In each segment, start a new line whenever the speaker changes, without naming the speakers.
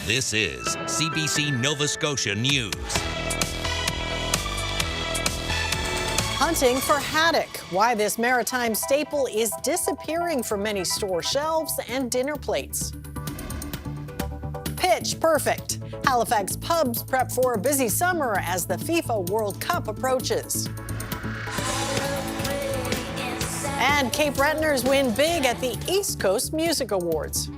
This is CBC Nova Scotia News.
Hunting for haddock. Why this maritime staple is disappearing from many store shelves and dinner plates. Pitch perfect. Halifax pubs prep for a busy summer as the FIFA World Cup approaches. And Cape Bretoners win big at the East Coast Music Awards.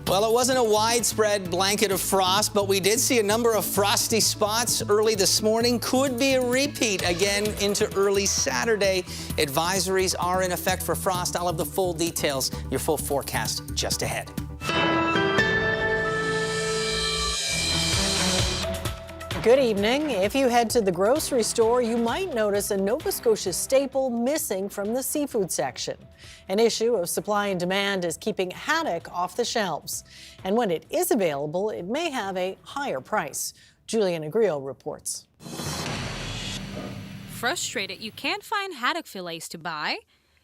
Well, it wasn't a widespread blanket of frost, but we did see a number of frosty spots early this morning. Could be a repeat again into early Saturday. Advisories are in effect for frost. I'll have the full details, your full forecast just ahead.
Good evening. If you head to the grocery store, you might notice a Nova Scotia staple missing from the seafood section. An issue of supply and demand is keeping haddock off the shelves. And when it is available, it may have a higher price. Juliana Grillo reports.
Frustrated you can't find haddock fillets to buy?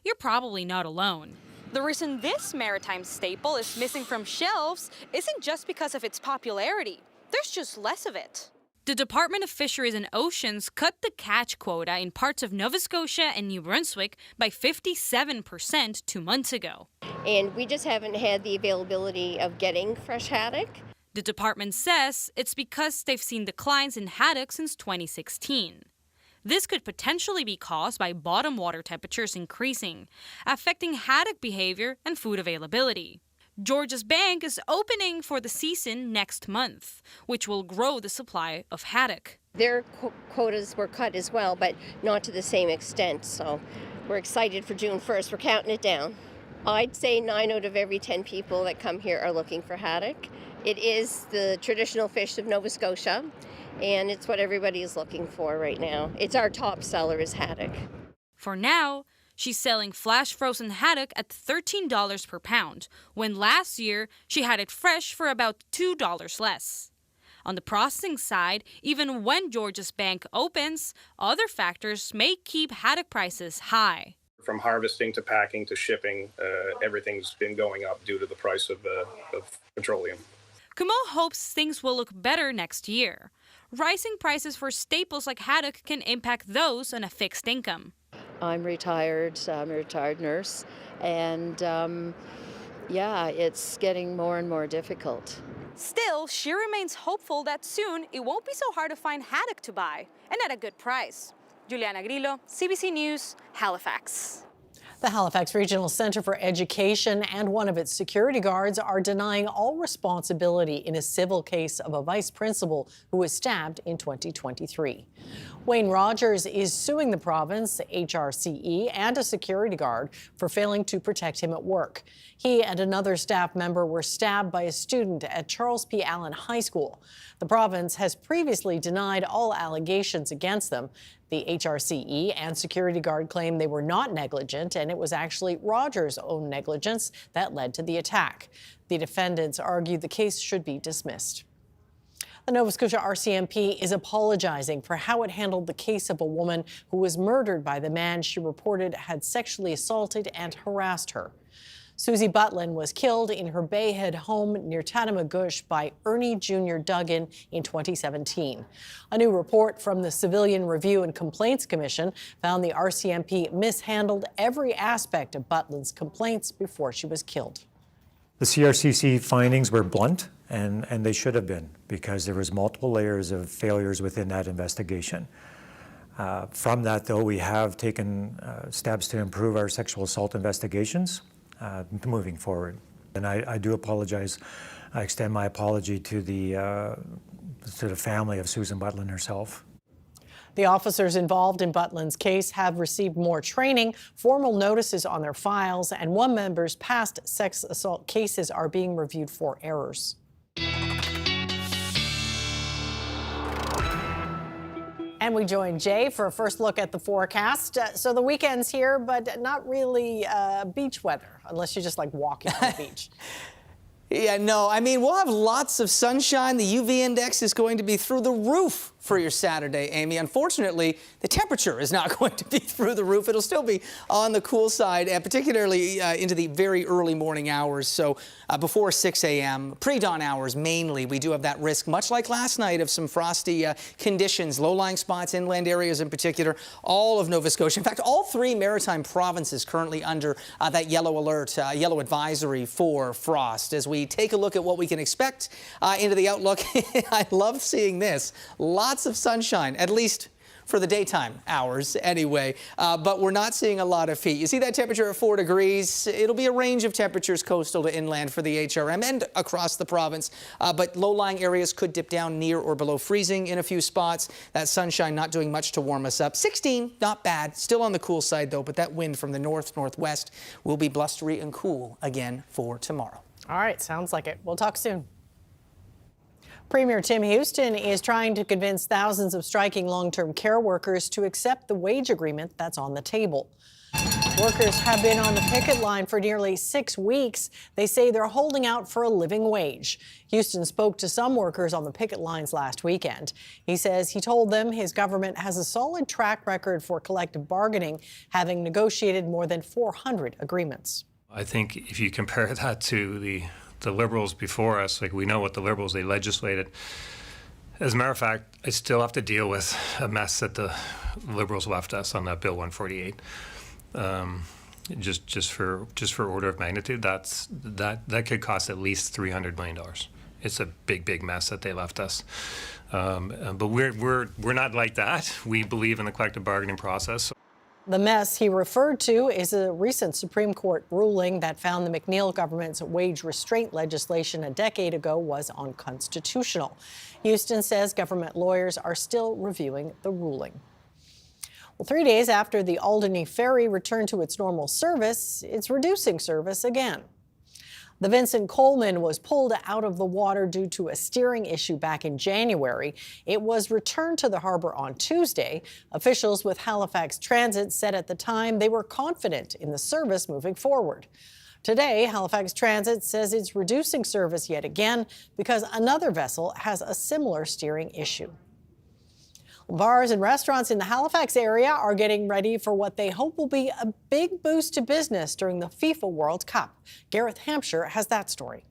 You're probably not alone. The reason this maritime staple is missing from shelves isn't just because of its popularity. There's just less of it. The Department of Fisheries and Oceans cut the catch quota in parts of Nova Scotia and New Brunswick by 57% 2 months ago.
And we just haven't had the availability of getting fresh haddock.
The department says it's because they've seen declines in haddock since 2016. This could potentially be caused by bottom water temperatures increasing, affecting haddock behavior and food availability. Georgia's Bank is opening for the season next month, which will grow the supply of haddock.
Their quotas were cut as well, but not to the same extent. So we're excited for June 1st. We're counting it down. I'd say 9 out of every 10 people that come here are looking for haddock. It is the traditional fish of Nova Scotia, and it's what everybody is looking for right now. It's our top seller is haddock.
For now, she's selling flash frozen haddock at $13 per pound, when last year she had it fresh for about $2 less. On the processing side, even when Georgia's Bank opens, other factors may keep haddock prices high.
From harvesting to packing to shipping, everything's been going up due to the price of petroleum.
Kumo hopes things will look better next year. Rising prices for staples like haddock can impact those on a fixed income.
I'm retired. I'm a retired nurse, and it's getting more and more difficult.
Still, she remains hopeful that soon it won't be so hard to find haddock to buy, and at a good price. Juliana Grillo, CBC News, Halifax.
The Halifax Regional Centre for Education and one of its security guards are denying all responsibility in a civil case of a vice principal who was stabbed in 2023. Wayne Rogers is suing the province, HRCE, and a security guard for failing to protect him at work. He and another staff member were stabbed by a student at Charles P. Allen High School. The province has previously denied all allegations against them. The HRCE and security guard claim they were not negligent, and it was actually Rogers' own negligence that led to the attack. The defendants argued the case should be dismissed. The Nova Scotia RCMP is apologizing for how it handled the case of a woman who was murdered by the man she reported had sexually assaulted and harassed her. Susie Butlin was killed in her Bayhead home near Tatamagouche by Ernie Jr. Duggan in 2017. A new report from the Civilian Review and Complaints Commission found the RCMP mishandled every aspect of Butlin's complaints before she was killed.
The CRCC findings were blunt, and they should have been, because there was multiple layers of failures within that investigation. From that, though, we have taken steps to improve our sexual assault investigations moving forward. And I do apologize. I extend my apology to the family of Susan Butlin herself.
The officers involved in Butlin's case have received more training, formal notices on their files, and one member's past sex assault cases are being reviewed for errors. And we join Jay for a first look at the forecast. So the weekend's here, but not really beach weather, unless you just like walking on the beach.
Yeah, no, I mean, we'll have lots of sunshine. The UV index is going to be through the roof for your Saturday, Amy. Unfortunately, the temperature is not going to be through the roof. It'll still be on the cool side, particularly into the very early morning hours. So before 6 a.m., pre-dawn hours mainly, we do have that risk, much like last night, of some frosty conditions, low-lying spots, inland areas in particular, all of Nova Scotia. In fact, all 3 maritime provinces currently under that yellow alert, yellow advisory for frost. As we take a look at what we can expect into the outlook, I love seeing this. Lots of sunshine, at least for the daytime hours anyway, but we're not seeing a lot of heat. You see that temperature at 4 degrees. It'll be a range of temperatures coastal to inland for the HRM and across the province, but low-lying areas could dip down near or below freezing in a few spots. That sunshine not doing much to warm us up. 16, not bad. Still on the cool side though, but that wind from the north-northwest will be blustery and cool again for tomorrow.
All right, sounds like it. We'll talk soon. Premier Tim Houston is trying to convince thousands of striking long-term care workers to accept the wage agreement that's on the table. Workers have been on the picket line for nearly 6 weeks. They say they're holding out for a living wage. Houston spoke to some workers on the picket lines last weekend. He says he told them his government has a solid track record for collective bargaining, having negotiated more than 400 agreements.
I think if you compare that to the Liberals before us, like we know what the Liberals, they legislated. As a matter of fact, I still have to deal with a mess that the Liberals left us on that Bill 148. Just for order of magnitude, that could cost at least $300 million. It's a big mess that they left us. But we're not like that. We believe in the collective bargaining process.
The mess he referred to is a recent Supreme Court ruling that found the McNeil government's wage restraint legislation a decade ago was unconstitutional. Houston says government lawyers are still reviewing the ruling. Well, 3 days after the Alderney Ferry returned to its normal service, it's reducing service again. The Vincent Coleman was pulled out of the water due to a steering issue back in January. It was returned to the harbor on Tuesday. Officials with Halifax Transit said at the time they were confident in the service moving forward. Today, Halifax Transit says it's reducing service yet again because another vessel has a similar steering issue. Bars and restaurants in the Halifax area are getting ready for what they hope will be a big boost to business during the FIFA World Cup. Gareth Hampshire has that story.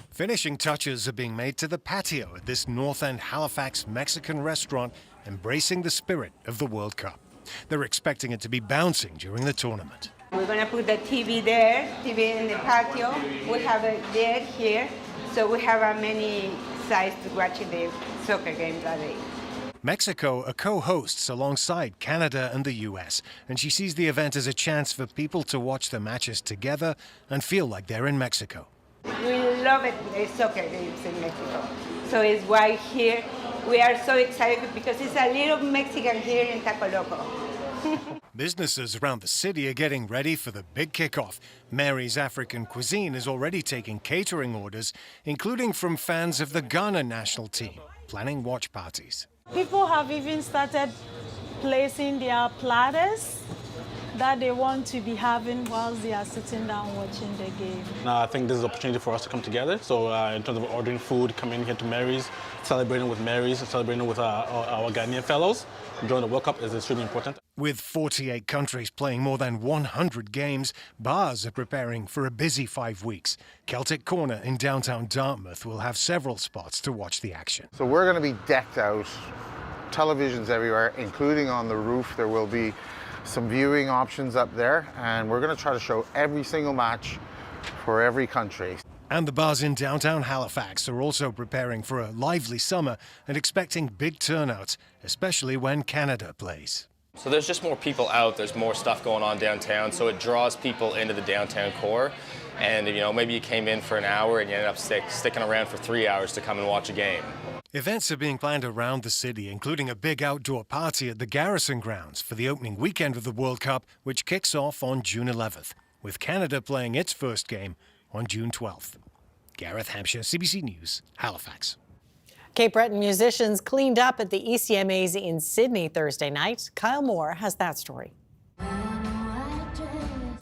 Finishing touches are being made to the patio at this North End Halifax Mexican restaurant, embracing the spirit of the World Cup. They're expecting it to be bouncing during the tournament.
We're going to put the TV there, TV in the patio. We have it there, here, so we have many sides to watch the soccer game that day.
Mexico are co-hosts alongside Canada and the US, and she sees the event as a chance for people to watch the matches together and feel like they're in Mexico.
We love it, the soccer games in Mexico. So it's why here we are so excited because it's a little Mexican here in Taco Loco.
Businesses around the city are getting ready for the big kickoff. Mary's African Cuisine is already taking catering orders, including from fans of the Ghana national team, planning watch parties.
People have even started placing their platters that they want to be having whilst they are sitting down watching the game.
I think this is an opportunity for us to come together. So in terms of ordering food, coming here to Mary's, celebrating with Mary's, celebrating with our Ghanaian fellows during the World Cup is extremely important.
With 48 countries playing more than 100 games, bars are preparing for a busy 5 weeks. Celtic Corner in downtown Dartmouth will have several spots to watch the action.
So we're going to be decked out, televisions everywhere, including on the roof. There will be some viewing options up there, and we're going to try to show every single match for every country.
And the bars in downtown Halifax are also preparing for a lively summer and expecting big turnouts, especially when Canada plays.
So there's just more people out, there's more stuff going on downtown, so it draws people into the downtown core. And, you know, maybe you came in for an hour and you ended up sticking around for 3 hours to come and watch a game.
Events are being planned around the city, including a big outdoor party at the Garrison Grounds for the opening weekend of the World Cup, which kicks off on June 11th, with Canada playing its first game on June 12th. Gareth Hampshire, CBC News, Halifax.
Cape Breton musicians cleaned up at the ECMAs in Sydney Thursday night. Kyle Moore has that story.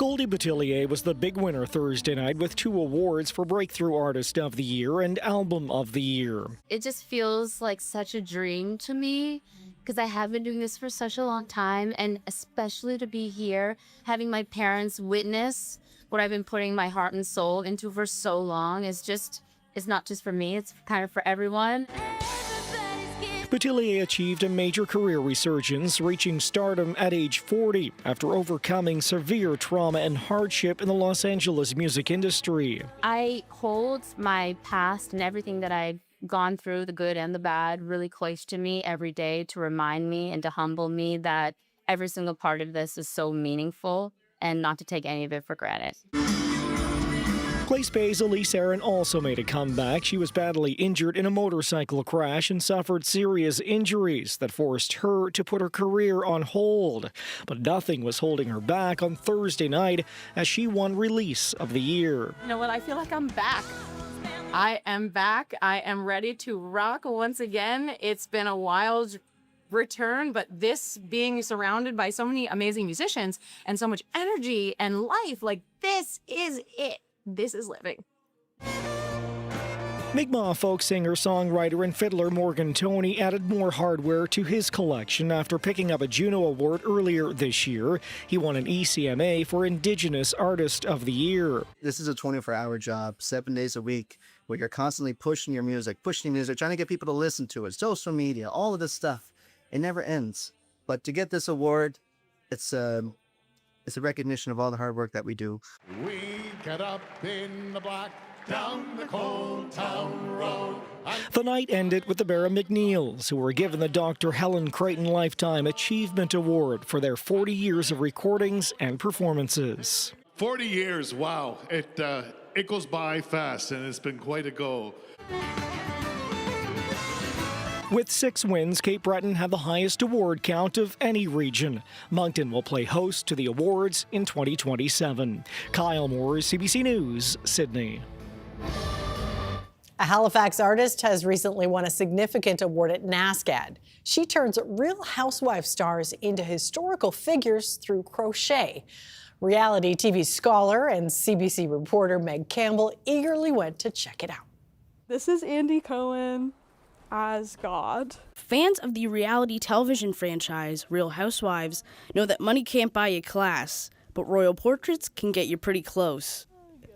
Goldie Boutillier was the big winner Thursday night with 2 awards for Breakthrough Artist of the Year and Album of the Year.
It just feels like such a dream to me because I have been doing this for such a long time, and especially to be here, having my parents witness what I've been putting my heart and soul into for so long is just, it's not just for me, it's kind of for everyone.
Boutillier achieved a major career resurgence, reaching stardom at age 40 after overcoming severe trauma and hardship in the Los Angeles music industry.
I hold my past and everything that I've gone through, the good and the bad, really close to me every day to remind me and to humble me that every single part of this is so meaningful and not to take any of it for granted.
Place Bay's Elise Aaron also made a comeback. She was badly injured in a motorcycle crash and suffered serious injuries that forced her to put her career on hold. But nothing was holding her back on Thursday night as she won Release of the Year.
You know what? I feel like I'm back. I am back. I am ready to rock once again. It's been a wild return, but this being surrounded by so many amazing musicians and so much energy and life, like this is it. This is living.
Mi'kmaq folk singer, songwriter, and fiddler Morgan Toney added more hardware to his collection after picking up a Juno Award earlier this year. He won an ECMA for Indigenous Artist of the Year.
This is a 24-hour job, 7 days a week, where you're constantly pushing your music, trying to get people to listen to it, social media, all of this stuff. It never ends. But to get this award, it's a recognition of all the hard work that we do.
We get up in the black, down the cold town road.
The night ended with the Barra McNeils, who were given the Dr. Helen Creighton Lifetime Achievement Award for their 40 years of recordings and performances.
40 years, wow. It goes by fast, and it's been quite a go.
With 6 wins, Cape Breton had the highest award count of any region. Moncton will play host to the awards in 2027. Kyle Moore, CBC News, Sydney.
A Halifax artist has recently won a significant award at NASCAD. She turns Real Housewives stars into historical figures through crochet. Reality TV scholar and CBC reporter Meg Campbell eagerly went to check it out.
This is Andy Cohen as God.
Fans of the reality television franchise Real Housewives know that money can't buy you class, but royal portraits can get you pretty close.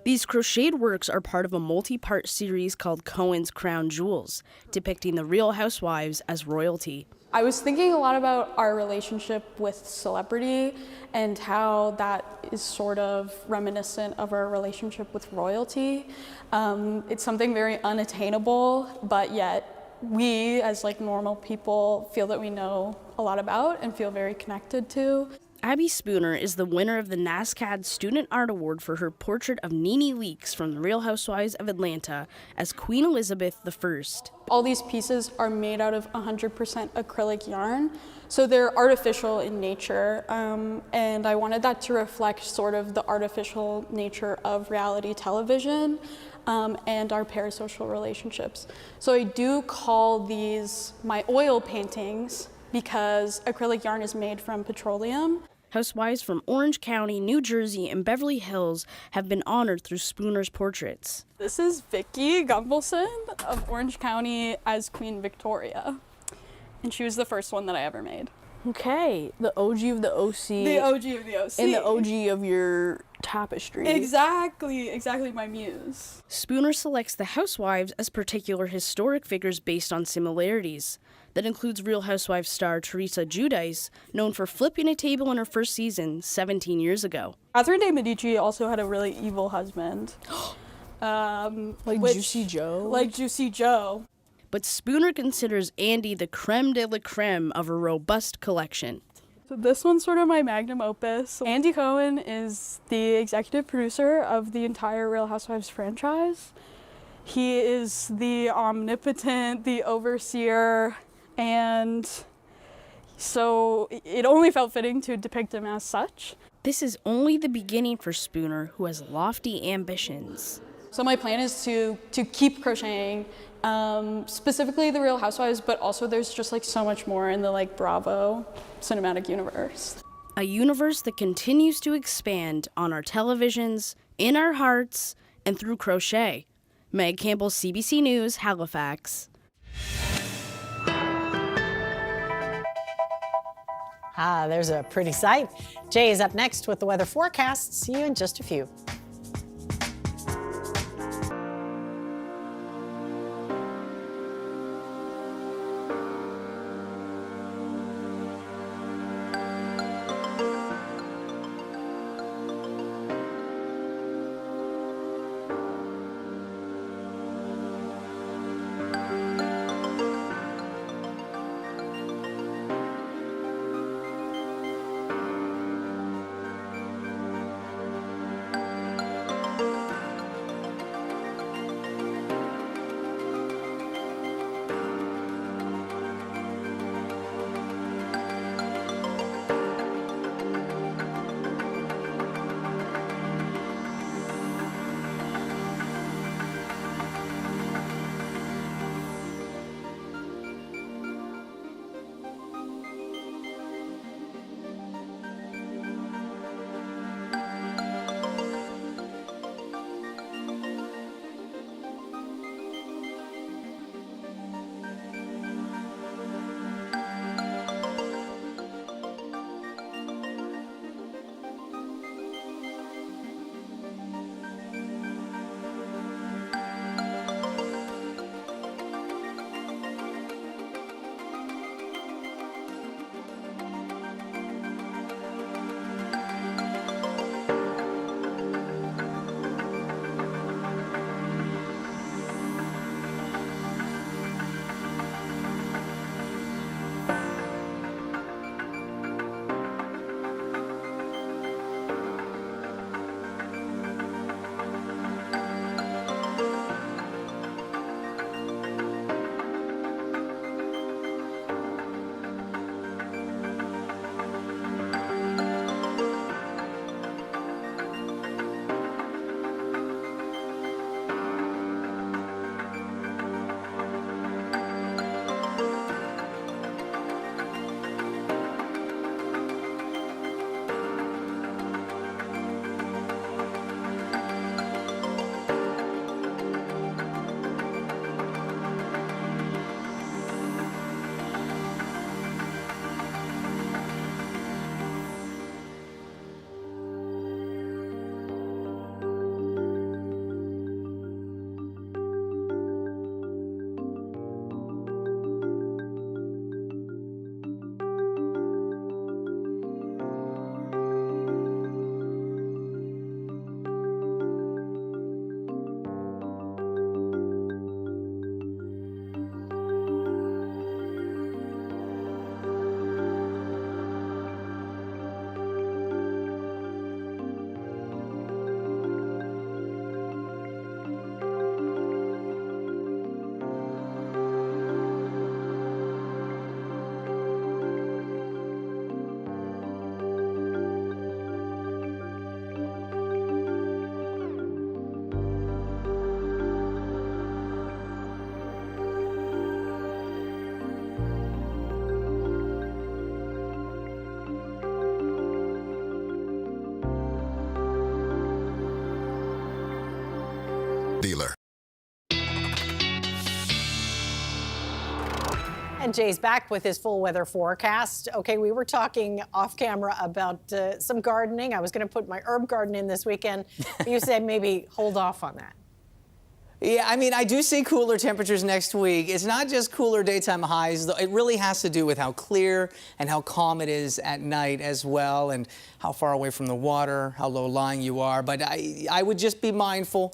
These crocheted works are part of a multi-part series called Cohen's Crown Jewels, depicting the Real Housewives as royalty.
I was thinking a lot about our relationship with celebrity and how that is sort of reminiscent of our relationship with royalty. It's something very unattainable, but yet we, as normal people, feel that we know a lot about and feel very connected to.
Abby Spooner is the winner of the NASCAD Student Art Award for her portrait of Nene Leakes from the Real Housewives of Atlanta as Queen Elizabeth I.
All these pieces are made out of 100% acrylic yarn, so they're artificial in nature, and I wanted that to reflect sort of the artificial nature of reality television. And our parasocial relationships. So I do call these my oil paintings because acrylic yarn is made from petroleum.
Housewives from Orange County, New Jersey, and Beverly Hills have been honored through Spooner's portraits.
This is Vicki Gumbelson of Orange County as Queen Victoria. And she was the first one that I ever made.
Okay, the OG of the OC.
The OG of the OC.
And the OG of your tapestry.
Exactly my muse.
Spooner selects the housewives as particular historic figures based on similarities. That includes Real Housewives star Teresa Giudice, known for flipping a table in her first season 17 years ago.
Catherine de Medici also had a really evil husband.
Juicy Joe?
Like Juicy Joe.
But Spooner considers Andy the creme de la creme of a robust collection.
So this one's sort of my magnum opus. Andy Cohen is the executive producer of the entire Real Housewives franchise. He is the omnipotent, the overseer, and so it only felt fitting to depict him as such.
This is only the beginning for Spooner, who has lofty ambitions.
So my plan is to keep crocheting, specifically the Real Housewives, but also there's just so much more in the Bravo cinematic universe.
A universe that continues to expand on our televisions, in our hearts, and through crochet. Meg Campbell, CBC News, Halifax.
There's a pretty sight. Jay is up next with the weather forecast. See you in just a few.
Dealer.
And Jay's back with his full weather forecast. Okay, we were talking off camera about some gardening. I was going to put my herb garden in this weekend. You said maybe hold off on that.
Yeah, I mean, I do see cooler temperatures next week. It's not just cooler daytime highs, though. It really has to do with how clear and how calm it is at night as well, and how far away from the water, how low lying you are. But I would just be mindful.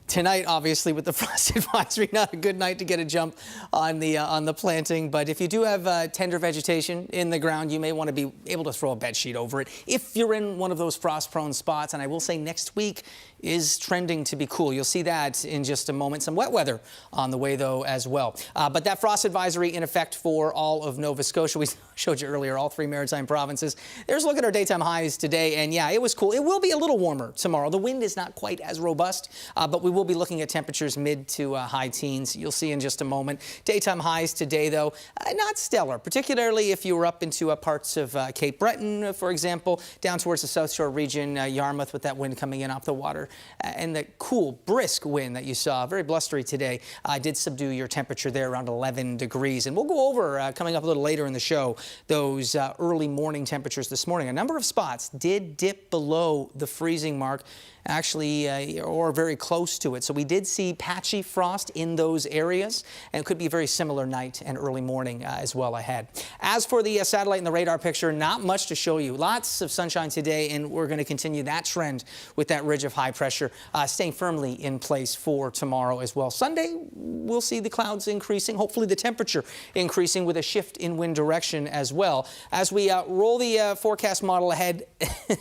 Tonight, obviously, with the frost advisory, not a good night to get a jump on the planting. But if you do have tender vegetation in the ground, you may want to be able to throw a bed sheet over it if you're in one of those frost-prone spots. And I will say next week is trending to be cool. You'll see that in just a moment. Some wet weather on the way, though, as well. But that frost advisory in effect for all of Nova Scotia. We showed you earlier, all 3 maritime provinces. There's a look at our daytime highs today, and yeah, it was cool. It will be a little warmer tomorrow. The wind is not quite as robust, but we will be looking at temperatures mid to high teens. You'll see in just a moment. Daytime highs today, though, not stellar, particularly if you were up into parts of Cape Breton, for example, down towards the South Shore region, Yarmouth, with that wind coming in off the water, and the cool, brisk wind that you saw, very blustery today, did subdue your temperature there around 11 degrees. And we'll go over, coming up a little later in the show, those early morning temperatures this morning. A number of spots did dip below the freezing mark, actually, or very close to it. So we did see patchy frost in those areas, and it could be a very similar night and early morning as well ahead. As for the satellite and the radar picture, not much to show you. Lots of sunshine today, and we're going to continue that trend with that ridge of high pressure staying firmly in place for tomorrow as well. Sunday, we'll see the clouds increasing, hopefully the temperature increasing with a shift in wind direction as well. As we roll the forecast model ahead,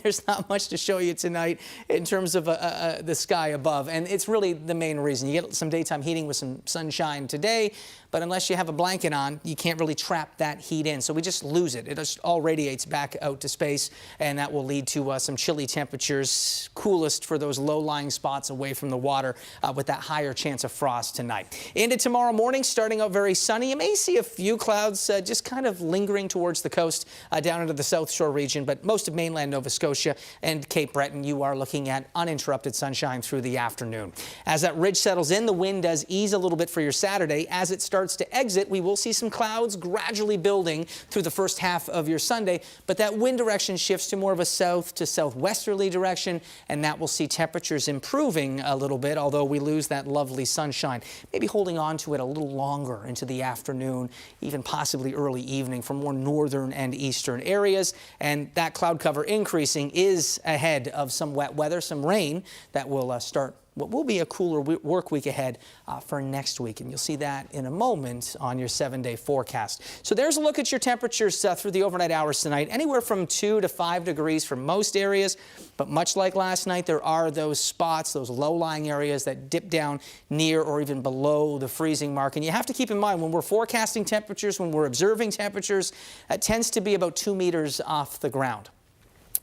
there's not much to show you tonight in terms of the sky above, and it's really the main reason. You get some daytime heating with some sunshine today, but unless you have a blanket on, you can't really trap that heat in, so we just lose it. It just all radiates back out to space, and that will lead to some chilly temperatures, coolest for those low-lying spots away from the water, with that higher chance of frost tonight. Into tomorrow morning, starting out very sunny. You may see a few clouds just kind of lingering towards the coast, down into the South Shore region, but most of mainland Nova Scotia and Cape Breton, you are looking at uninterrupted sunshine through the afternoon. As that ridge settles in, the wind does ease a little bit for your Saturday. As it starts to exit, we will see some clouds gradually building through the first half of your Sunday, but that wind direction shifts to more of a south to southwesterly direction, and that will see temperatures improving a little bit, although we lose that lovely sunshine. Maybe holding on to it a little longer into the afternoon, even possibly early evening for more northern and eastern areas, and that cloud cover increasing is ahead of some wet weather, some rain that will start what will be a cooler work week ahead for next week, and you'll see that in a moment on your 7-day forecast. So there's a look at your temperatures through the overnight hours tonight, anywhere from 2 to 5 degrees for most areas, but much like last night, there are those spots, those low-lying areas that dip down near or even below the freezing mark, and you have to keep in mind when we're forecasting temperatures, when we're observing temperatures, it tends to be about 2 meters off the ground.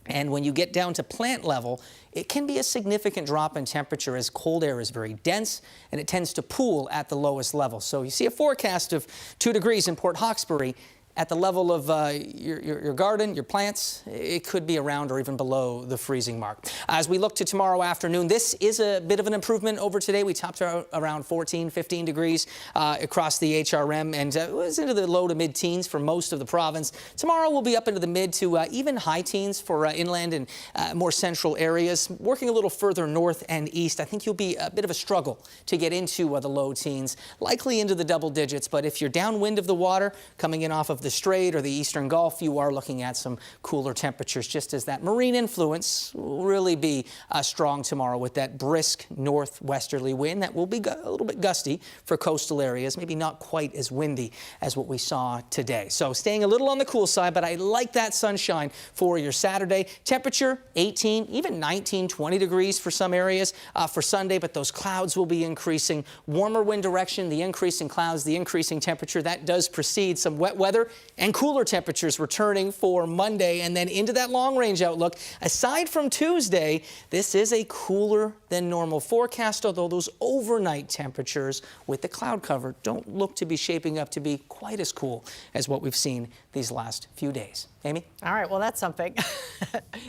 And when you get down to plant level, it can be a significant drop in temperature as cold air is very dense and it tends to pool at the lowest level. So you see a forecast of 2 degrees in Port Hawkesbury. At the level of your garden, your plants, it could be around or even below the freezing mark. As we look to tomorrow afternoon, this is a bit of an improvement over today. We topped out around 14, 15 degrees across the HRM, and it was into the low to mid-teens for most of the province. Tomorrow we'll be up into the mid to even high teens for inland and more central areas. Working a little further north and east, I think you'll be a bit of a struggle to get into the low teens, likely into the double digits. But if you're downwind of the water, coming in off of the Strait or the Eastern Gulf, you are looking at some cooler temperatures, just as that marine influence will really be strong tomorrow with that brisk northwesterly wind that will be a little bit gusty for coastal areas, maybe not quite as windy as what we saw today. So staying a little on the cool side, but I like that sunshine for your Saturday. Temperature 18, even 19, 20 degrees for some areas for Sunday, but those clouds will be increasing. Warmer wind direction, the increasing clouds, the increasing temperature, that does precede some wet weather and cooler temperatures returning for Monday, and then into that long-range outlook. Aside from Tuesday, this is a cooler than normal forecast, although those overnight temperatures with the cloud cover don't look to be shaping up to be quite as cool as what we've seen these last few days. Amy?
All right, well, that's something.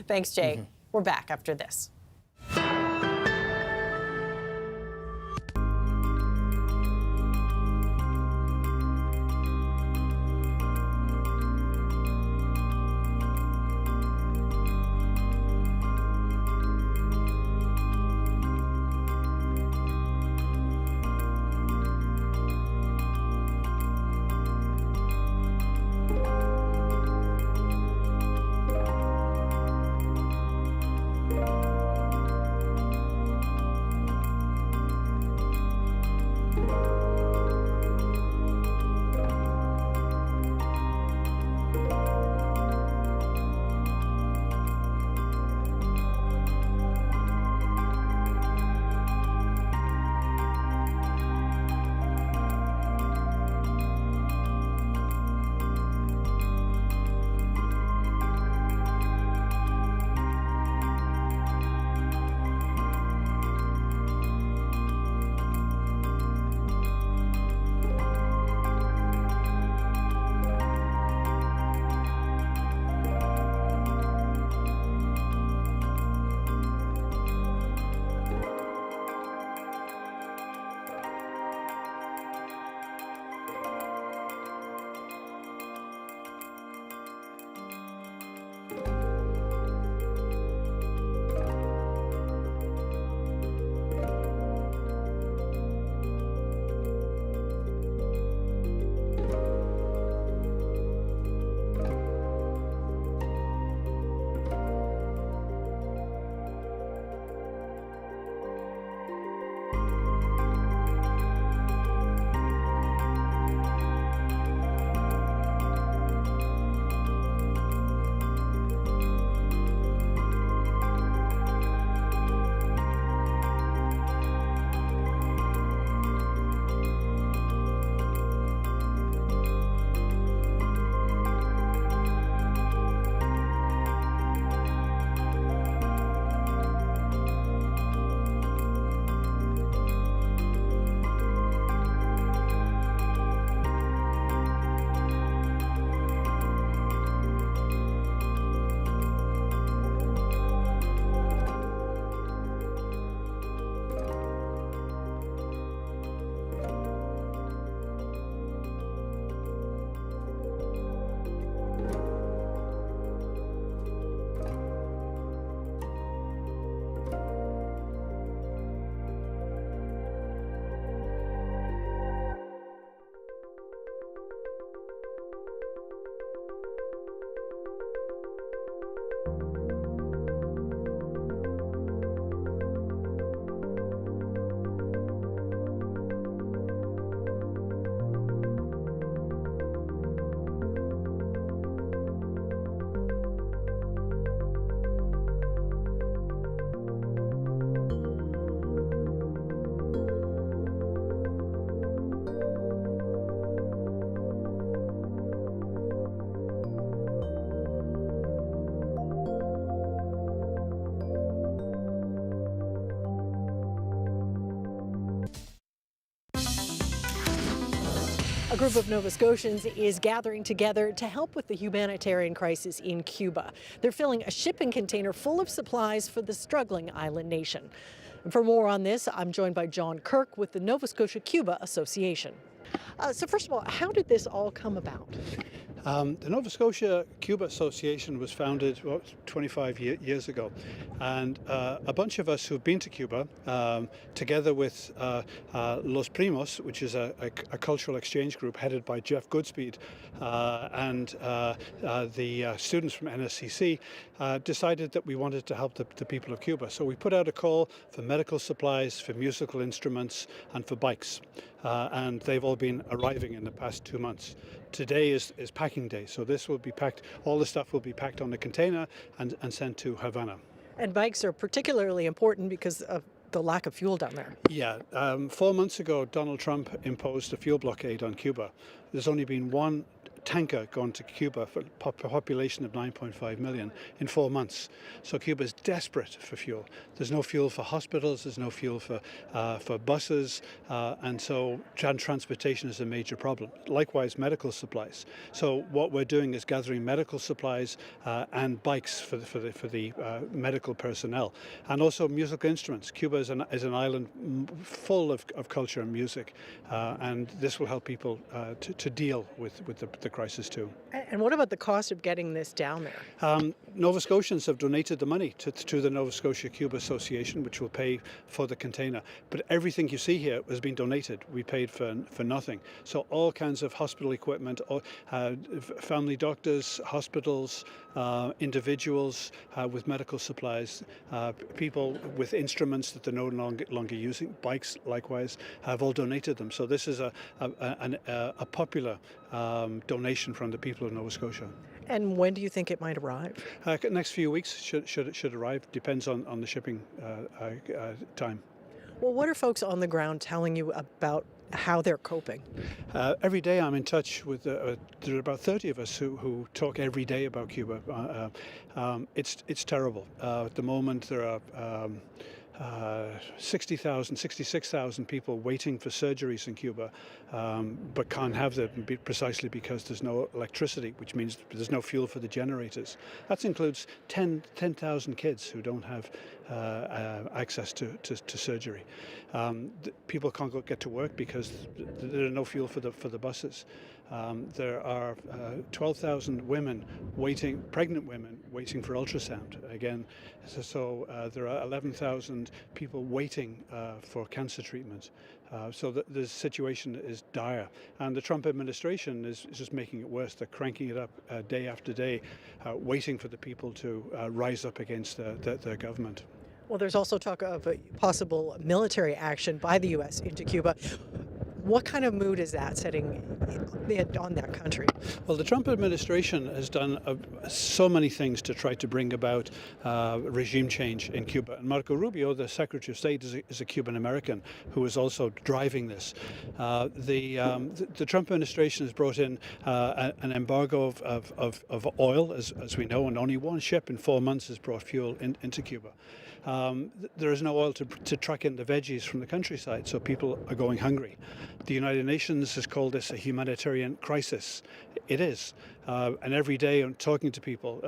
Thanks, Jay. We're back after this. group of Nova Scotians is gathering together to help with the humanitarian crisis in Cuba. They're filling a shipping container full of supplies for the struggling island nation. And for more on this, I'm joined by John Kirk with the Nova Scotia-Cuba Association. So first of all, how did this all come about?
The Nova Scotia-Cuba Association was founded 25 years ago, and a bunch of us who've been to Cuba, together with Los Primos, which is a cultural exchange group headed by Jeff Goodspeed, and the students from NSCC, decided that we wanted to help the people of Cuba. So we put out a call for medical supplies, for musical instruments, and for bikes. And they've all been arriving in the past 2 months. Today is packing day, so this will be packed, all the stuff will be packed on the container and sent to Havana.
And bikes are particularly important because of the lack of fuel down there.
Yeah, 4 months ago, Donald Trump imposed a fuel blockade on Cuba. There's only been one tanker gone to Cuba for a population of 9.5 million in 4 months. So Cuba is desperate for fuel. There's no fuel for hospitals, there's no fuel for buses, and so transportation is a major problem. Likewise, medical supplies. So what we're doing is gathering medical supplies and bikes for the medical personnel, and also musical instruments. Cuba is an island full of culture and music, and this will help people to deal with the crisis too.
And what about the cost of getting this down there?
Nova Scotians have donated the money to the Nova Scotia-Cuba Association, which will pay for the container. But everything you see here has been donated. We paid for nothing. So all kinds of hospital equipment, family doctors, hospitals, individuals with medical supplies, people with instruments that they're no longer using, bikes likewise, have all donated them. So this is a popular donation from the people of Nova Scotia.
And when do you think it might arrive?
Next few weeks should arrive. Depends on the shipping time.
Well, what are folks on the ground telling you about how they're coping?
Every day I'm in touch with, there are about 30 of us who talk every day about Cuba. It's terrible. At the moment there are 66,000 people waiting for surgeries in Cuba, but can't have them precisely because there's no electricity, which means there's no fuel for the generators. That includes 10,000 kids who don't have access to surgery. People can't get to work because there's no fuel for the buses. There are 12,000 women pregnant women waiting for ultrasound. Again, so there are 11,000 people waiting for cancer treatment. So the situation is dire. And the Trump administration is just making it worse. They're cranking it up day after day, waiting for the people to rise up against their government.
Well, there's also talk of a possible military action by the U.S. into Cuba. What kind of mood is that setting on that country?
Well, the Trump administration has done so many things to try to bring about regime change in Cuba. And Marco Rubio, the Secretary of State, is a Cuban American who is also driving this. The Trump administration has brought in an embargo of oil, as we know, and only one ship in 4 months has brought fuel into Cuba. There is no oil to truck in the veggies from the countryside, so people are going hungry. The United Nations has called this a humanitarian crisis. It is. And every day I'm talking to people,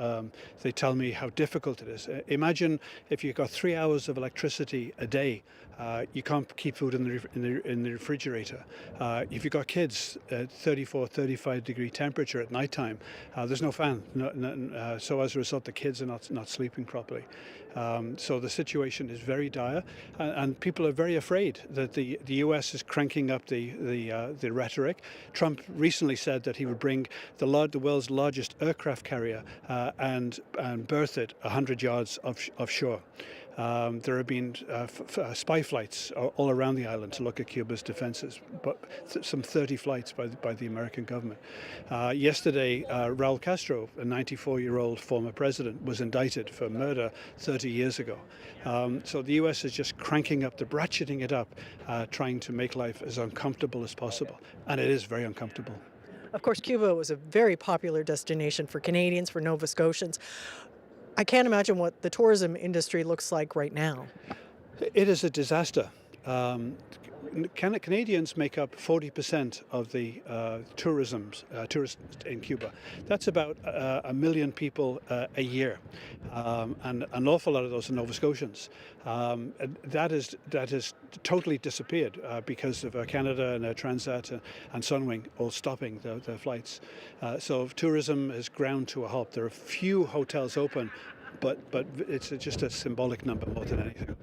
they tell me how difficult it is. Imagine if you've got 3 hours of electricity a day, you can't keep food in the refrigerator. If you've got kids at 34, 35 degree temperature at nighttime, there's no fan. So as a result, the kids are not sleeping properly. So the situation is very dire, and people are very afraid that the U.S. is cranking up the rhetoric. Trump recently said that he would bring the world's largest aircraft carrier and berth it 100 yards offshore. There have been spy flights all around the island to look at Cuba's defenses, but some 30 flights by the American government. Yesterday, Raul Castro, a 94-year-old former president, was indicted for murder 30 years ago. So the U.S. is just cranking up, ratcheting it up, trying to make life as uncomfortable as possible. And it is very uncomfortable.
Of course, Cuba was a very popular destination for Canadians, for Nova Scotians. I can't imagine what the tourism industry looks like right now.
It is a disaster. Canadians make up 40% of the tourists in Cuba. That's about 1 million people a year, and an awful lot of those are Nova Scotians. That has totally disappeared because of Canada and Transat and Sunwing all stopping the flights. So tourism has ground to a halt. There are few hotels open, but it's just a symbolic number more than anything.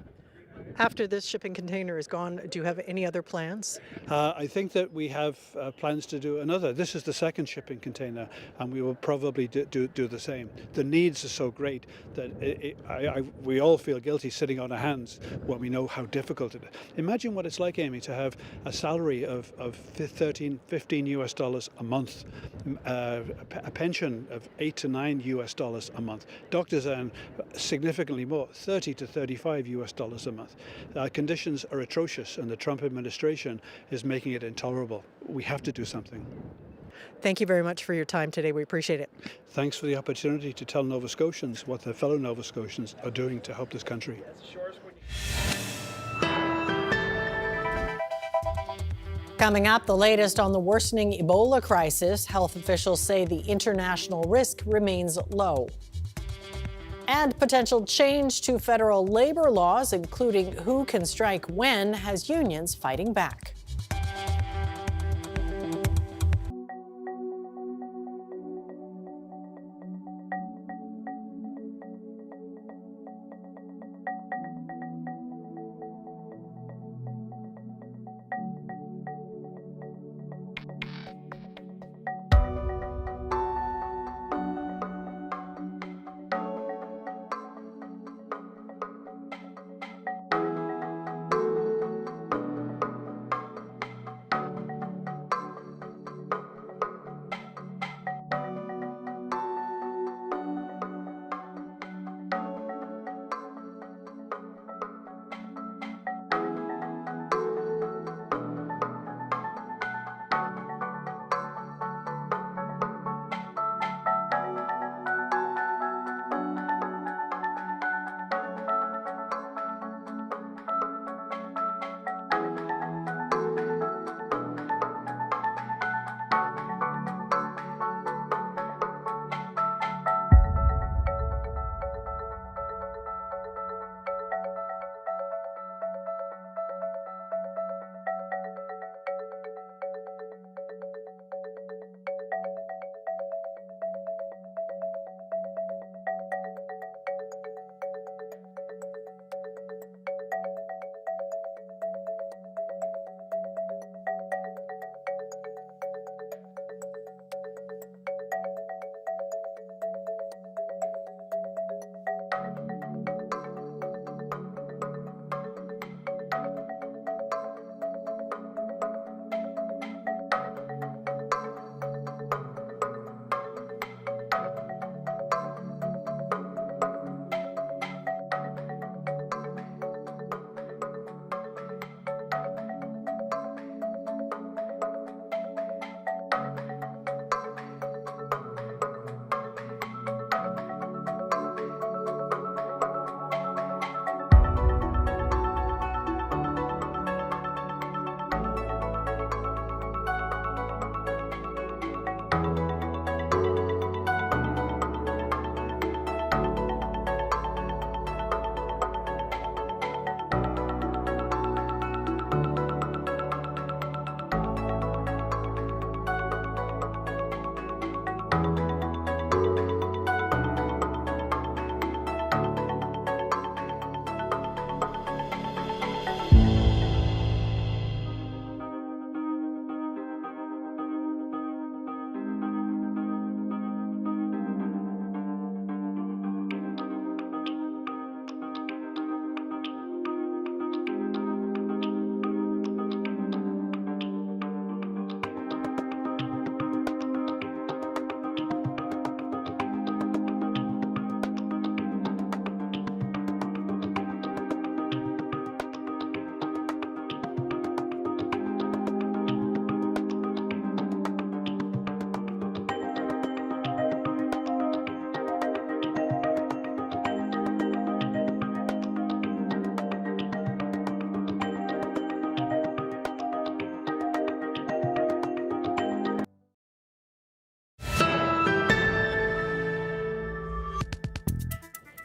After this shipping container is gone, do you have any other plans?
I think that we have plans to do another. This is the second shipping container, and we will probably do the same. The needs are so great that we all feel guilty sitting on our hands when we know how difficult it is. Imagine what it's like, Amy, to have a salary of $15 US a month, a pension of $8 to $9 US a month. Doctors earn significantly more, $30 to $35 US a month. Conditions are atrocious, and the Trump administration is making it intolerable. We have to do something.
Thank you very much for your time today. We appreciate it.
Thanks for the opportunity to tell Nova Scotians what their fellow Nova Scotians are doing to help this country.
Coming up, the latest on the worsening Ebola crisis. Health officials say the international risk remains low. And potential change to federal labor laws, including who can strike when, has unions fighting back.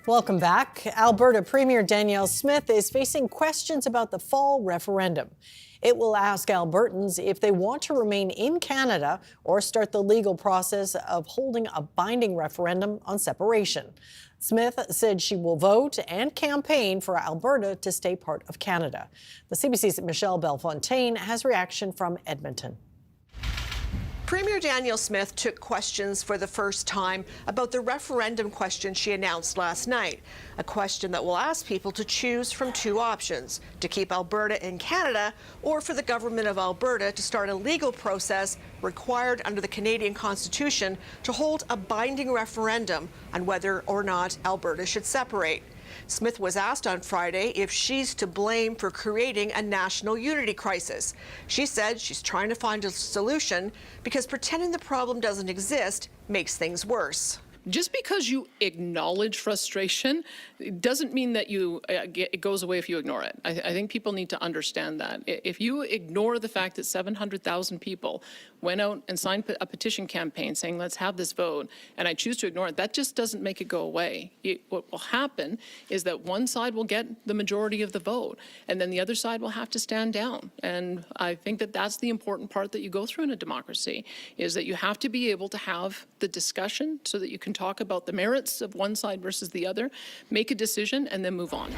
Welcome back. Alberta Premier Danielle Smith is facing questions about the fall referendum. It will ask Albertans if they want to remain in Canada or start the legal process of holding a binding referendum on separation. Smith said she will vote and campaign for Alberta to stay part of Canada. The CBC's Michelle Bellefontaine has reaction from Edmonton.
Premier Danielle Smith took questions for the first time about the referendum question she announced last night, a question that will ask people to choose from two options, to keep Alberta in Canada or for the government of Alberta to start a legal process required under the Canadian Constitution to hold a binding referendum on whether or not Alberta should separate. Smith was asked on Friday if she's to blame for creating a national unity crisis. She said she's trying to find a solution because pretending the problem doesn't exist makes things worse.
Just because you acknowledge frustration doesn't mean that it goes away if you ignore it. I think people need to understand that. If you ignore the fact that 700,000 people went out and signed a petition campaign saying, let's have this vote, and I choose to ignore it, that just doesn't make it go away. What will happen is that one side will get the majority of the vote, and then the other side will have to stand down. And I think that that's the important part that you go through in a democracy, is that you have to be able to have the discussion so that you can talk about the merits of one side versus the other, make a decision, and then move on.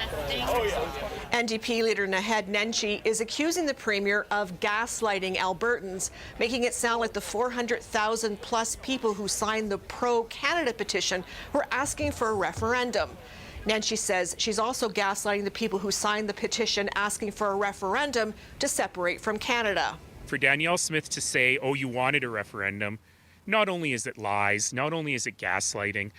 NDP leader Naheed Nenshi is accusing the Premier of gaslighting Albertans, making it sound like the 400,000 plus people who signed the pro-Canada petition were asking for a referendum. Nenshi says she's also gaslighting the people who signed the petition asking for a referendum to separate from Canada.
For Danielle Smith to say, oh, you wanted a referendum, not only is it lies, not only is it gaslighting,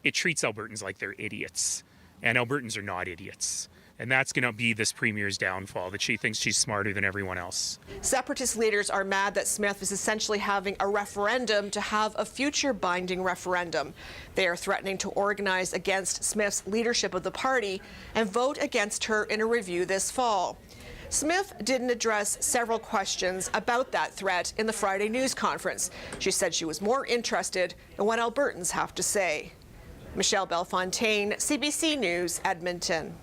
it treats Albertans like they're idiots. And Albertans are not idiots. And that's going to be this Premier's downfall, that she thinks she's smarter than everyone else.
Separatist leaders are mad that Smith is essentially having a referendum to have a future binding referendum. They are threatening to organize against Smith's leadership of the party and vote against her in a review this fall. Smith didn't address several questions about that threat in the Friday news conference. She said she was more interested in what Albertans have to say. Michelle Bellefontaine, CBC News, Edmonton.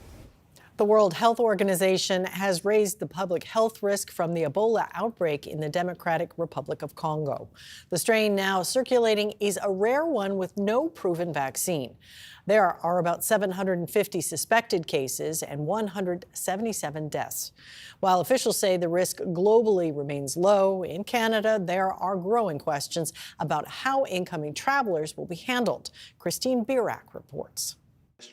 The World Health Organization has raised the public health risk from the Ebola outbreak in the Democratic Republic of Congo. The strain now circulating is a rare one with no proven vaccine. There are about 750 suspected cases and 177 deaths. While officials say the risk globally remains low, in Canada there are growing questions about how incoming travelers will be handled. Christine Birak reports.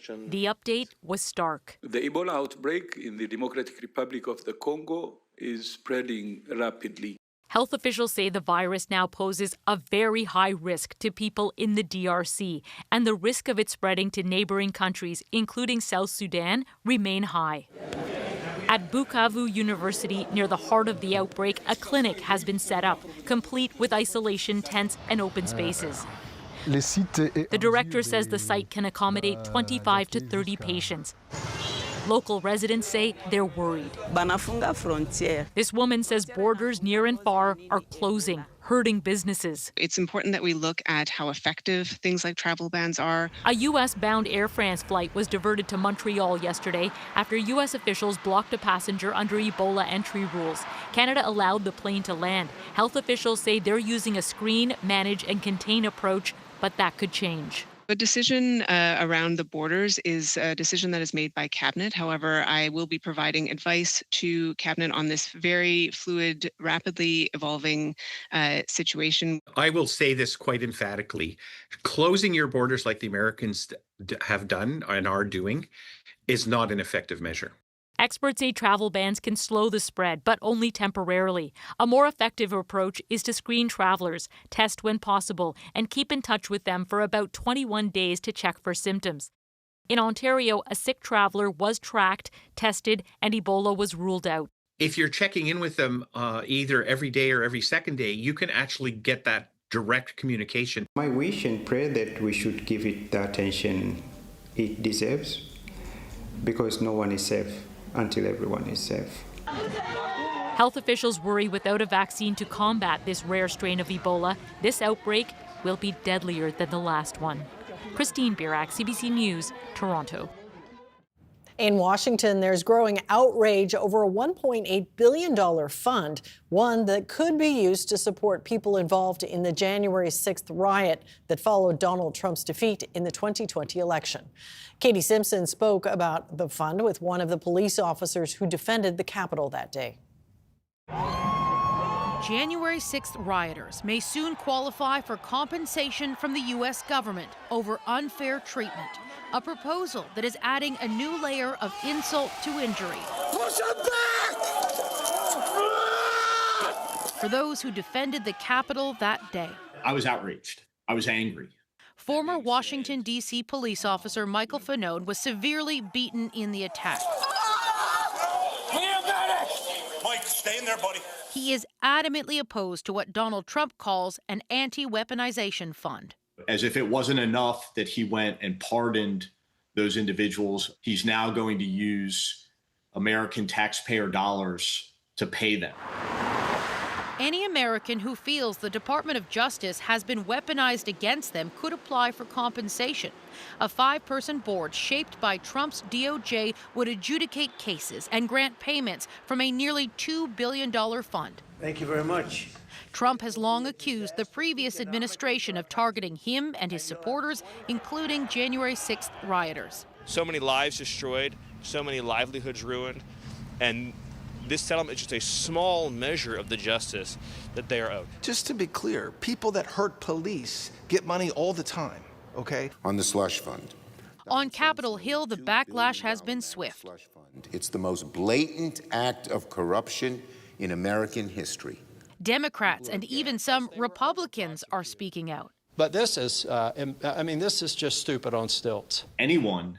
The update was stark.
The Ebola outbreak in the Democratic Republic of the Congo is spreading rapidly.
Health officials say the virus now poses a very high risk to people in the DRC, and the risk of it spreading to neighboring countries, including South Sudan, remain high. At Bukavu University, near the heart of the outbreak, a clinic has been set up, complete with isolation tents and open spaces. The director says the site can accommodate 25 to 30 patients. Local residents say they're worried. This woman says borders near and far are closing, hurting businesses.
It's important that we look at how effective things like travel bans are.
A U.S.-bound Air France flight was diverted to Montreal yesterday after U.S. officials blocked a passenger under Ebola entry rules. Canada allowed the plane to land. Health officials say they're using a screen, manage, and contain approach, but that could change.
The decision around the borders is a decision that is made by Cabinet. However, I will be providing advice to Cabinet on this very fluid, rapidly evolving situation.
I will say this quite emphatically. Closing your borders like the Americans have done and are doing is not an effective measure.
Experts say travel bans can slow the spread, but only temporarily. A more effective approach is to screen travelers, test when possible, and keep in touch with them for about 21 days to check for symptoms. In Ontario, a sick traveler was tracked, tested, and Ebola was ruled out.
If you're checking in with them either every day or every second day, you can actually get that direct communication.
My wish and prayer that we should give it the attention it deserves, because no one is safe until everyone is safe.
Health officials worry without a vaccine to combat this rare strain of Ebola, this outbreak will be deadlier than the last one. Christine Birak, CBC News, Toronto.
In Washington, there's growing outrage over a $1.8 billion fund, one that could be used to support people involved in the January 6th riot that followed Donald Trump's defeat in the 2020 election. Katie Simpson spoke about the fund with one of the police officers who defended the Capitol that day.
January 6th rioters may soon qualify for compensation from the U.S. government over unfair treatment, a proposal that is adding a new layer of insult to injury.
Push him back!
For those who defended the Capitol that day.
I was outraged. I was angry.
Former Washington, D.C. police officer Michael Fanone was severely beaten in the attack.
Mike, stay in there, buddy.
He is adamantly opposed to what Donald Trump calls an anti-weaponization fund.
As if it wasn't enough that he went and pardoned those individuals, he's now going to use American taxpayer dollars to pay them.
Any American who feels the Department of Justice has been weaponized against them could apply for compensation. A 5-person board shaped by Trump's DOJ would adjudicate cases and grant payments from a nearly $2 billion fund.
Thank you very much.
Trump has long accused the previous administration of targeting him and his supporters, including January 6th rioters.
So many lives destroyed, so many livelihoods ruined, and this settlement is just a small measure of the justice that they are owed.
Just to be clear, people that hurt police get money all the time, okay?
On the slush fund.
On Capitol Hill, the backlash has been swift.
It's the most blatant act of corruption in American history.
Democrats and even some Republicans are speaking out.
But this is, this is just stupid on stilts.
Anyone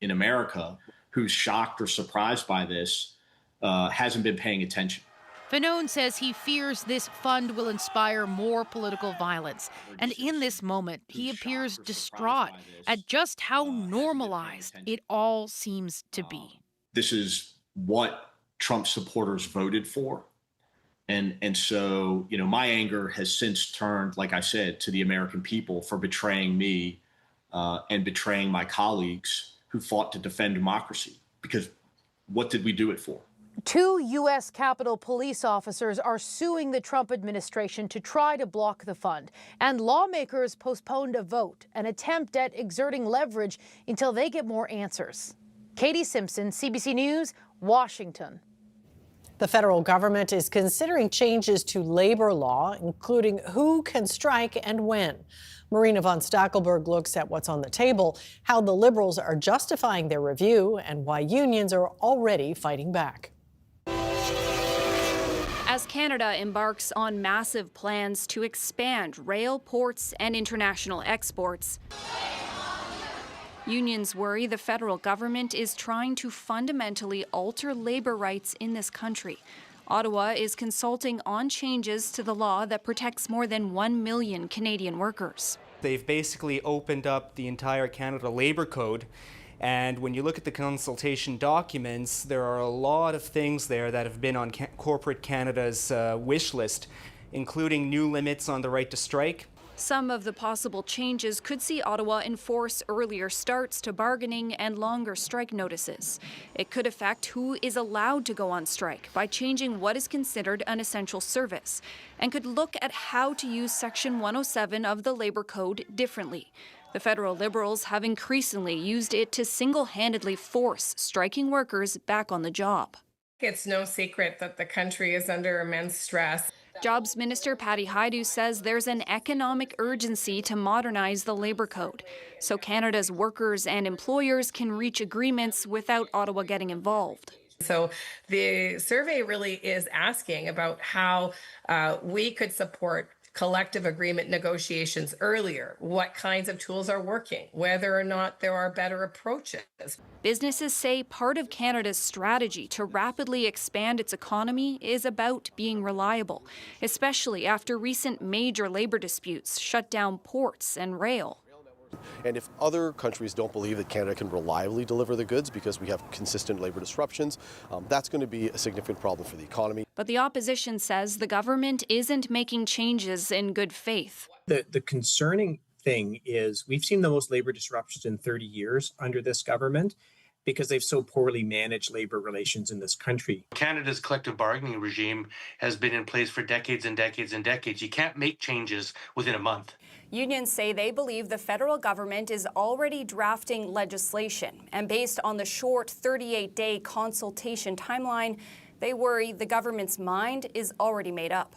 in America who's shocked or surprised by this hasn't been paying attention.
Fanone says he fears this fund will inspire more political violence. And in this moment, he appears distraught at just how normalized it all seems to be.
This is what Trump supporters voted for. And so, my anger has since turned, like I said, to the American people for betraying me and betraying my colleagues who fought to defend democracy. Because what did we do it for?
2 U.S. Capitol police officers are suing the Trump administration to try to block the fund. And lawmakers postponed a vote, an attempt at exerting leverage until they get more answers. Katie Simpson, CBC News, Washington.
The federal government is considering changes to labor law, including who can strike and when. Marina von Stackelberg looks at what's on the table, how the Liberals are justifying their review, and why unions are already fighting back.
As Canada embarks on massive plans to expand rail, ports, and international exports, unions worry the federal government is trying to fundamentally alter labor rights in this country. Ottawa is consulting on changes to the law that protects more than 1 million Canadian workers.
They've basically opened up the entire Canada Labor Code, and when you look at the consultation documents, there are a lot of things there that have been on corporate Canada's wish list, including new limits on the right to strike.
Some of the possible changes could see Ottawa enforce earlier starts to bargaining and longer strike notices. It could affect who is allowed to go on strike by changing what is considered an essential service, and could look at how to use Section 107 of the Labor Code differently. The federal Liberals have increasingly used it to single-handedly force striking workers back on the job.
It's no secret that the country is under immense stress.
Jobs Minister Patty Hajdu says there's an economic urgency to modernize the Labor Code, so Canada's workers and employers can reach agreements without Ottawa getting involved.
So the survey really is asking about how we could support collective agreement negotiations earlier, what kinds of tools are working, whether or not there are better approaches.
Businesses say part of Canada's strategy to rapidly expand its economy is about being reliable, especially after recent major labor disputes shut down ports and rail.
And if other countries don't believe that Canada can reliably deliver the goods because we have consistent labor disruptions, that's going to be a significant problem for the economy.
But the opposition says the government isn't making changes in good faith.
The concerning
thing is we've seen the most labor disruptions in 30 years under this government because they've so poorly managed labor relations in this country.
Canada's collective bargaining regime has been in place for decades and decades and decades. You can't make changes within a month.
Unions say they believe the federal government is already drafting legislation, and based on the short 38-day consultation timeline, they worry the government's mind is already made up.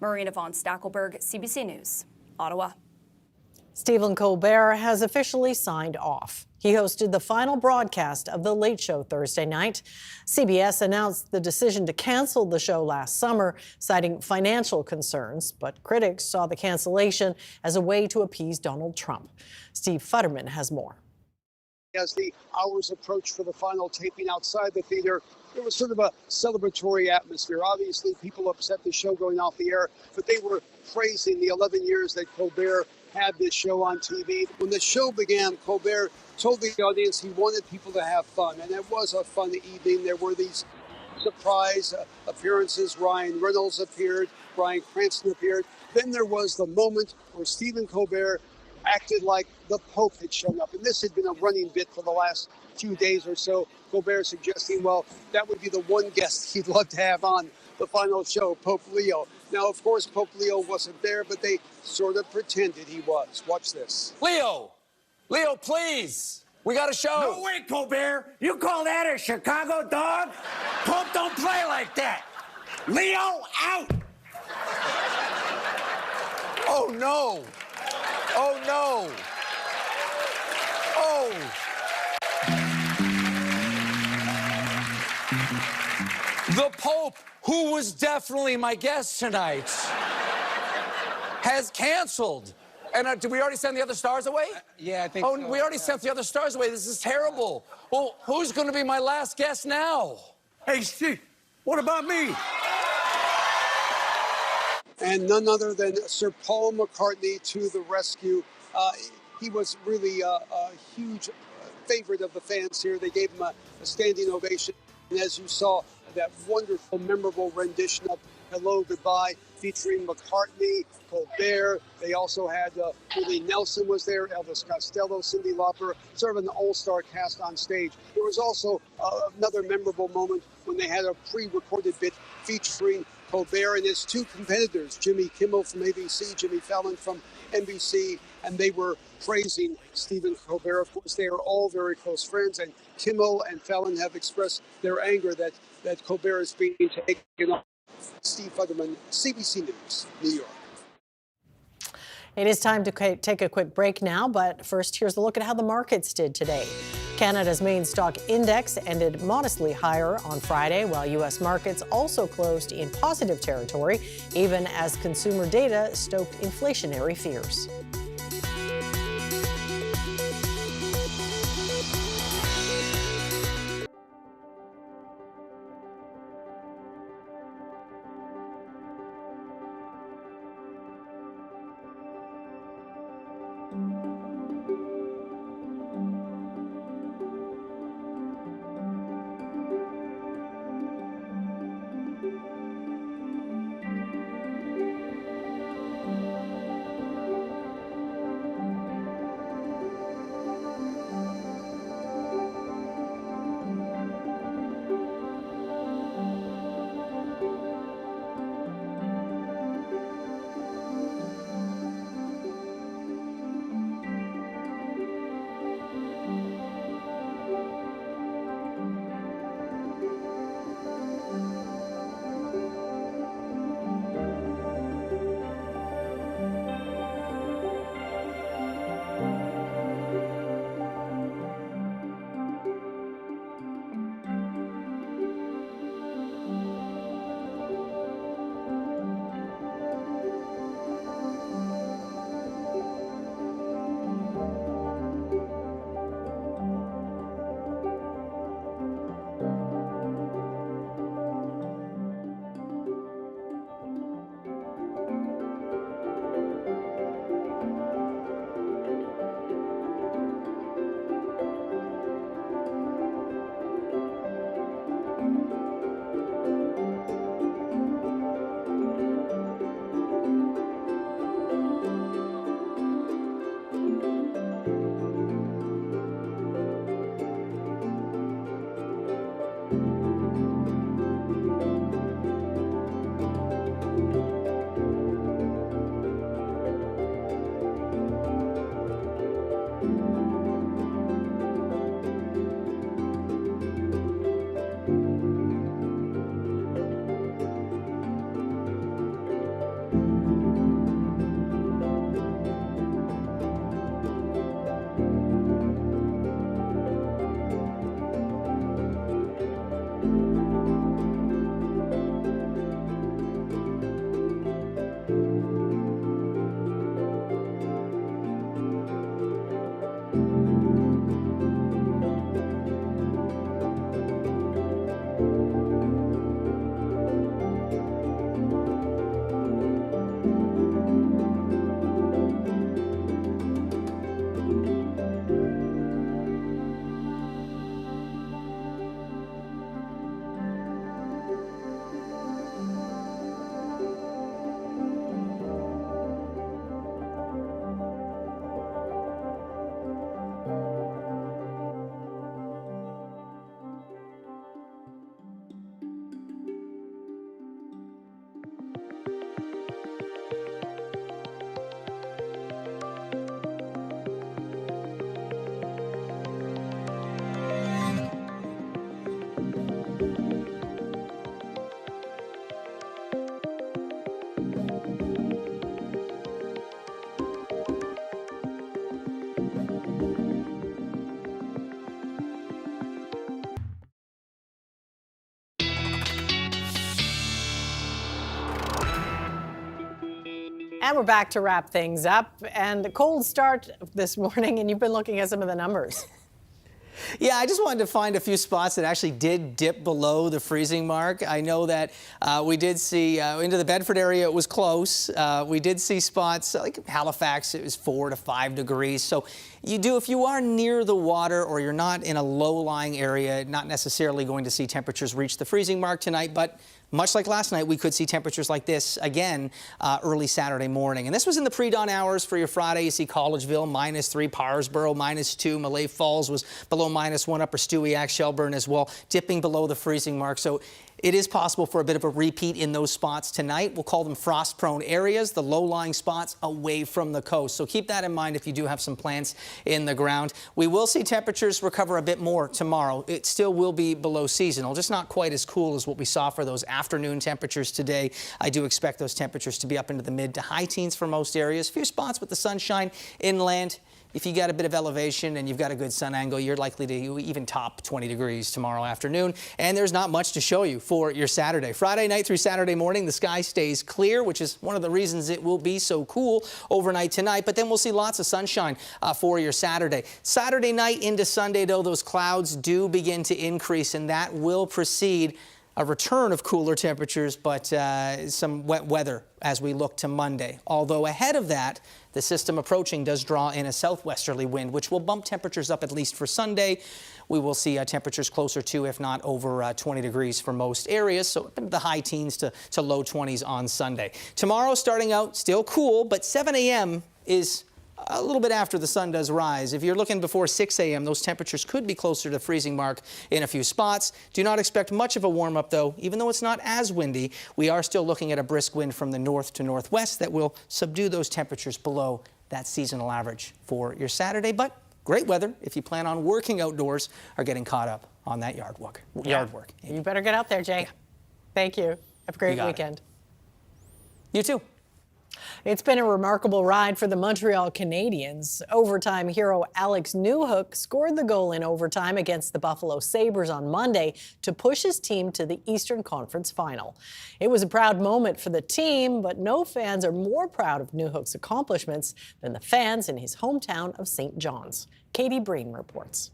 Marina von Stackelberg, CBC News, Ottawa.
Stephen Colbert has officially signed off. He hosted the final broadcast of The Late Show Thursday night. CBS announced the decision to cancel the show last summer, citing financial concerns, but critics saw the cancellation as a way to appease Donald Trump. Steve Futterman has more.
As the hours approached for the final taping outside the theater, there was sort of a celebratory atmosphere. Obviously, people upset the show going off the air, but they were praising the 11 years that Colbert had this show on TV. When the show began, Colbert told the audience he wanted people to have fun, and it was a fun evening. There were these surprise appearances. Ryan Reynolds appeared, Bryan Cranston appeared. Then there was the moment where Stephen Colbert acted like the Pope had shown up, and this had been a running bit for the last few days or so. Colbert suggesting, well, that would be the one guest he'd love to have on the final show, Pope Leo. Now, of course, Pope Leo wasn't there, but they sort of pretended he was. Watch this.
Leo, please. We got a show.
No way, Colbert. You call that a Chicago dog? Pope don't play like that. Leo, out.
Oh, no. Oh, no. Oh. The Pope, who was definitely my guest tonight, has canceled. And did we already send the other stars away?
Yeah, I think so.
We already sent the other stars away. This is terrible. Well, who's going to be my last guest now?
Hey, Steve, what about me?
And none other than Sir Paul McCartney to the rescue. He was really a huge favorite of the fans here. They gave him a standing ovation. And as you saw, that wonderful, memorable rendition of Hello, Goodbye, featuring McCartney, Colbert. They also had Willie Nelson was there, Elvis Costello, Cyndi Lauper, sort of an all-star cast on stage. There was also another memorable moment when they had a pre-recorded bit featuring Colbert and his two competitors, Jimmy Kimmel from ABC, Jimmy Fallon from NBC, and they were praising Stephen Colbert. Of course, they are all very close friends, and Kimmel and Fallon have expressed their anger that Colbert is being taken off. Steve Futterman, CBC News, New York.
It is time to take a quick break now, but first, here's a look at how the markets did today. Canada's main stock index ended modestly higher on Friday, while U.S. markets also closed in positive territory, even as consumer data stoked inflationary fears. And we're back to wrap things up. And a cold start this morning, and you've been looking at some of the numbers.
Yeah, I just wanted to find a few spots that actually did dip below the freezing mark. I know that we did see into the Bedford area, it was close. We did see spots like Halifax, it was 4 to 5 degrees. So if you are near the water or you're not in a low-lying area, not necessarily going to see temperatures reach the freezing mark tonight, but much like last night, we could see temperatures like this again early Saturday morning. And this was in the pre-dawn hours for your Friday. You see Collegeville -3, Parsboro -2, Malay Falls was below -1, Upper Stewiacke, Shelburne as well, dipping below the freezing mark. So it is possible for a bit of a repeat in those spots tonight. We'll call them frost-prone areas, the low-lying spots away from the coast. So keep that in mind if you do have some plants in the ground. We will see temperatures recover a bit more tomorrow. It still will be below seasonal, just not quite as cool as what we saw for those afternoon temperatures today. I do expect those temperatures to be up into the mid to high teens for most areas. A few spots with the sunshine inland. If you got a bit of elevation and you've got a good sun angle, you're likely to even top 20 degrees tomorrow afternoon. And there's not much to show you for your Saturday. Friday night through Saturday morning, the sky stays clear, which is one of the reasons it will be so cool overnight tonight. But then we'll see lots of sunshine for your Saturday. Saturday night into Sunday, though, those clouds do begin to increase, and that will precede a return of cooler temperatures, but some wet weather as we look to Monday. Although ahead of that, the system approaching does draw in a southwesterly wind, which will bump temperatures up at least for Sunday. We will see temperatures closer to, if not over 20 degrees for most areas, so the high teens to low 20s on Sunday. Tomorrow starting out still cool, but 7 a.m. is a little bit after the sun does rise. If you're looking before 6 a.m., those temperatures could be closer to the freezing mark in a few spots. Do not expect much of a warm-up, though. Even though it's not as windy, we are still looking at a brisk wind from the north to northwest that will subdue those temperatures below that seasonal average for your Saturday. But great weather if you plan on working outdoors or getting caught up on that yard work.
You better get out there, Jay. Yeah. Thank you. Have a great weekend.
You too.
It's been a remarkable ride for the Montreal Canadiens. Overtime hero Alex Newhook scored the goal in overtime against the Buffalo Sabres on Monday to push his team to the Eastern Conference Final. It was a proud moment for the team, but no fans are more proud of Newhook's accomplishments than the fans in his hometown of St. John's. Katie Breen reports.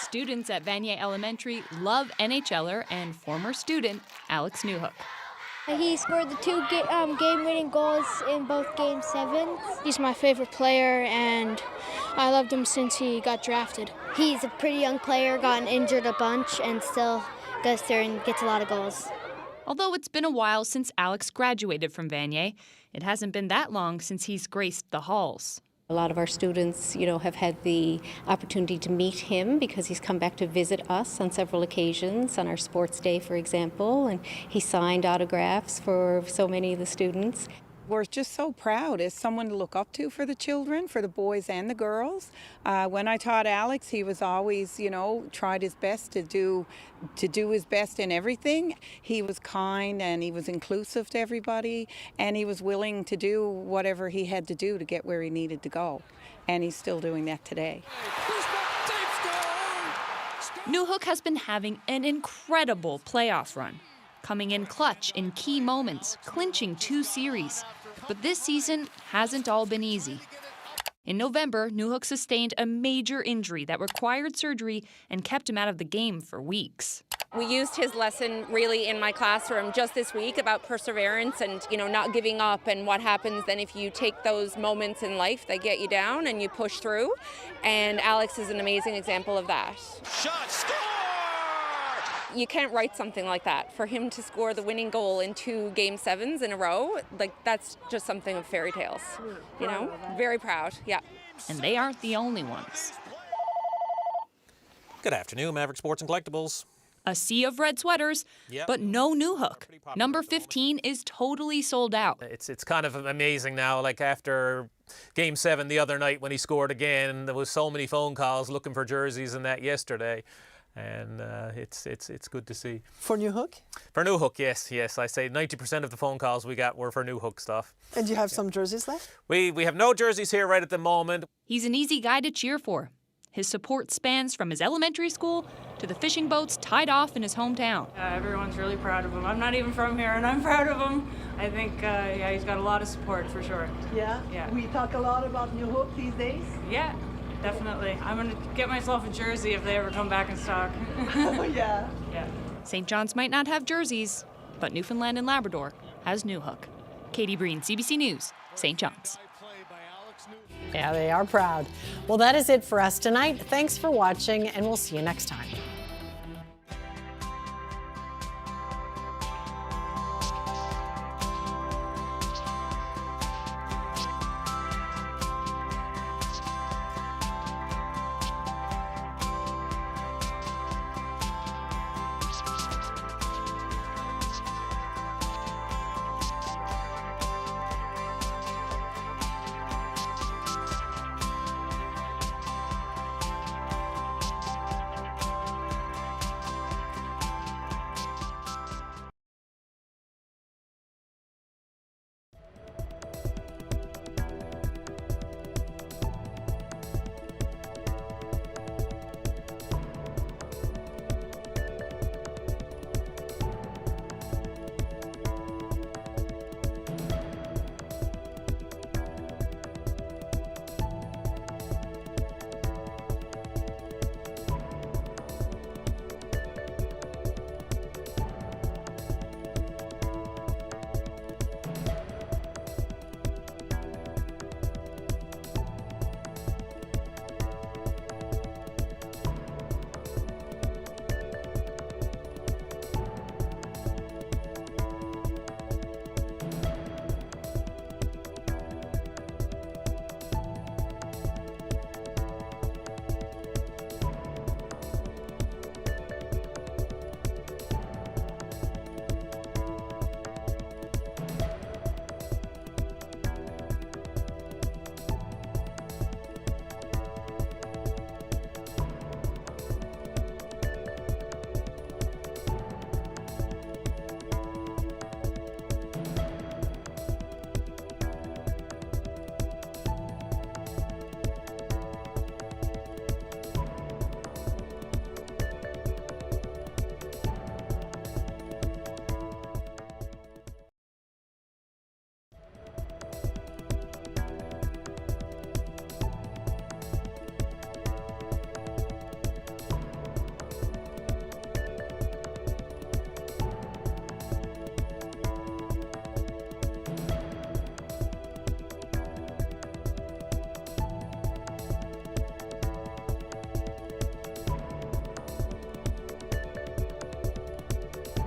Students at Vanier Elementary love NHLer and former student Alex Newhook.
He scored the two game-winning goals in both Game 7. He's my favorite player, and I loved him since he got drafted. He's a pretty young player, gotten injured a bunch, and still goes there and gets a lot of goals.
Although it's been a while since Alex graduated from Vanier, it hasn't been that long since he's graced the halls.
A lot of our students, have had the opportunity to meet him because he's come back to visit us on several occasions, on our sports day, for example, and he signed autographs for so many of the students.
We're just so proud as someone to look up to for the children, for the boys and the girls. When I taught Alex, he was always, tried his best to do his best in everything. He was kind and he was inclusive to everybody, and he was willing to do whatever he had to do to get where he needed to go. And he's still doing that today.
Newhook has been having an incredible playoff run, coming in clutch in key moments, clinching 2 series. But this season hasn't all been easy. In November, Newhook sustained a major injury that required surgery and kept him out of the game for weeks.
We used his lesson really in my classroom just this week about perseverance and, not giving up, and what happens then if you take those moments in life that get you down and you push through. And Alex is an amazing example of that.
Shot, score!
You can't write something like that. For him to score the winning goal in 2 Game 7s in a row, that's just something of fairy tales, Very proud, yeah.
And they aren't the only ones.
Good afternoon, Maverick Sports and Collectibles.
A sea of red sweaters, but no Newhook. Number 15 is totally sold out.
It's kind of amazing now, like after Game 7 the other night when he scored again, there was so many phone calls looking for jerseys and that yesterday. And it's good to see.
For Newhook?
For Newhook, yes. I say 90% of the phone calls we got were for Newhook stuff.
And you have some jerseys left?
We have no jerseys here right at the moment.
He's an easy guy to cheer for. His support spans from his elementary school to the fishing boats tied off in his hometown.
Everyone's really proud of him. I'm not even from here, and I'm proud of him. I think, he's got a lot of support for sure.
Yeah? We talk a lot about New Hope these days?
Yeah, definitely. I'm going to get myself a jersey if they ever come back in stock.
Yeah.
St. John's might not have jerseys, but Newfoundland and Labrador has New Hook. Katie Breen, CBC News, St. John's.
Yeah, they are proud. Well, that is it for us tonight. Thanks for watching, and we'll see you next time.